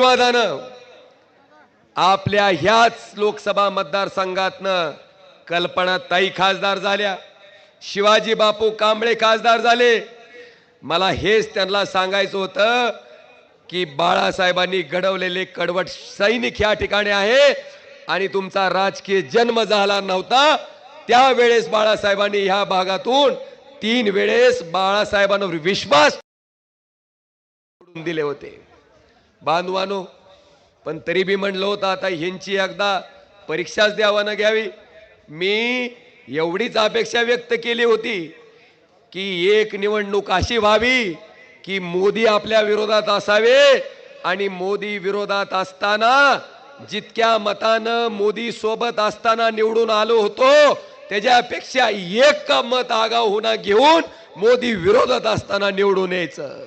आशीर्वादानं आपल्या ह्याच लोकसभा मतदारसंघातनं कल्पनाताई खासदार झाल्या, शिवाजी बापू कांबळे खासदार झाले. मला हेच त्यांना सांगायचं होतं की बाळासाहेबांनी घडवलेले कडवट सैनिक या ठिकाणी आहे आणि तुमचा राजकीय जन्म झाला नव्हता त्यावेळेस बाळासाहेबांनी ह्या भागातून 3 वेळेस बाळासाहेबांवर विश्वास दिले होते. बांधवानो, पण तरी बी म्हणलं होतं आता ह्यांची एकदा परीक्षाच द्यावा न घ्यावी. मी एवढीच अपेक्षा व्यक्त केली होती की एक निवडणूक अशी व्हावी की मोदी आपल्या विरोधात असावे आणि मोदी विरोधात असताना जितक्या मतानं मोदी सोबत असताना निवडून आलो होतो त्याच्यापेक्षा एक मत आगाऊ होणं घेऊन मोदी विरोधात असताना निवडून यायचं.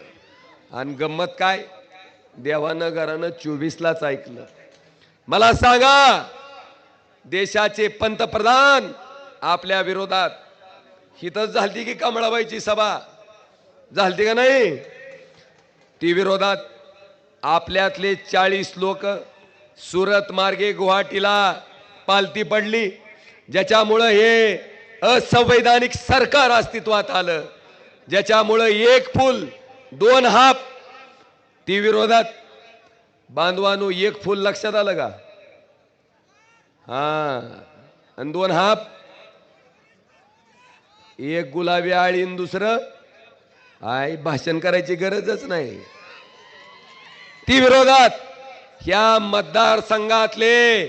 आणि गंमत काय, देवानं घरानं 24लाच ऐकलं. मला सांगा, देशाचे पंतप्रधान आपल्या विरोधात हितच झालती की कमळाबाईची सभा झालती का नाही? ती विरोधात आपल्यातले 40 लोक सुरत मार्गे गुवाहाटीला पालती पडली, ज्याच्यामुळे हे असंवैधानिक सरकार अस्तित्वात आलं, ज्याच्यामुळे एक फूल दोन हाप. ती विरोधात बांधवानो, एक फूल लक्षात आलं का? हा, आणि 2 हाप, एक गुलाबी आळी दुसरं आय. भाषण करायची गरजच नाही. ती विरोधात ह्या मतदारसंघातले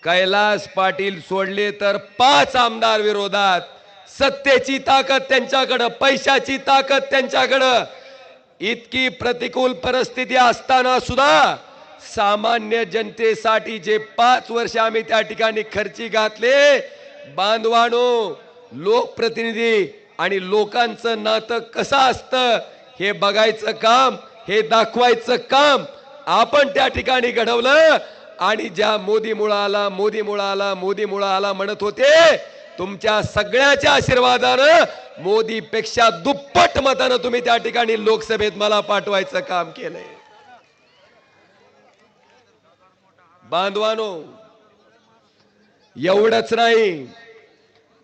कैलास पाटील सोडले तर 5 आमदार विरोधात. सत्तेची ताकद त्यांच्याकडं, पैशाची ताकद त्यांच्याकडं. इतकी प्रतिकूल परिस्थिती असताना सुद्धा सामान्य जनतेसाठी जे 5 वर्ष आम्ही त्या ठिकाणी खर्ची घातले, बांधवानो, लोकप्रतिनिधी आणि लोकांचं नातं कसं असतं हे बघायचं काम, हे दाखवायचं काम आपण त्या ठिकाणी घडवलं. आणि ज्या मोदीमुळे आला, मोदीमुळे आला, मोदीमुळे आला म्हणत होते, तुमच्या सगळ्याच्या आशीर्वादानं मोदीपेक्षा दुप्पट मतानं तुम्ही त्या ठिकाणी लोकसभेत मला पाठवायचं काम केलंय. बांधवानो, एवढंच नाही,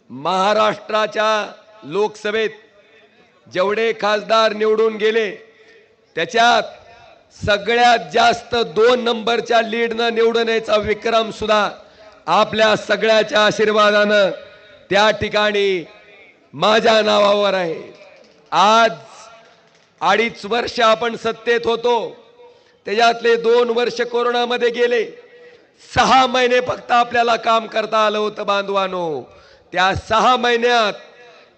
महाराष्ट्राच्या लोकसभेत जेवढे खासदार निवडून गेले त्याच्यात सगळ्यात जास्त 2 नंबरच्या लीडनं निवडून यायचा विक्रम सुद्धा आपल्या सगळ्याच्या आशीर्वादानं त्या ठिकाणी माझ्या नावावर आहे. आज 2.5 वर्ष आपण सत्तेत होतो, त्याच्यातले 2 वर्ष कोरोनामध्ये गेले. 6 महिने फक्त आपल्याला काम करता आलं होतं. बांधवानो, त्या 6 महिन्यात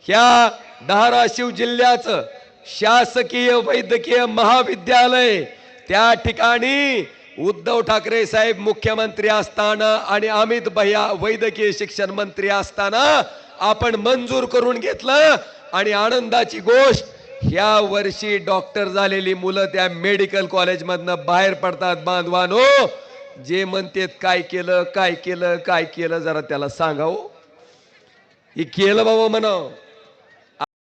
ह्या धाराशिव जिल्ह्याचं शासकीय वैद्यकीय महाविद्यालय त्या ठिकाणी उद्धव ठाकरे साहेब मुख्यमंत्री असताना आणि अमित भैया वैद्यकीय शिक्षण मंत्री असताना आपण मंजूर करून घेतलं. आणि आनंदाची गोष्ट, ह्या वर्षी डॉक्टर झालेली मुलं त्या मेडिकल कॉलेजमधनं बाहेर पडतात. बांधवानो, जे म्हणतात काय केलं काय केलं काय केलं, जरा त्याला सांगावं. हे केलं बाबा म्हणावं.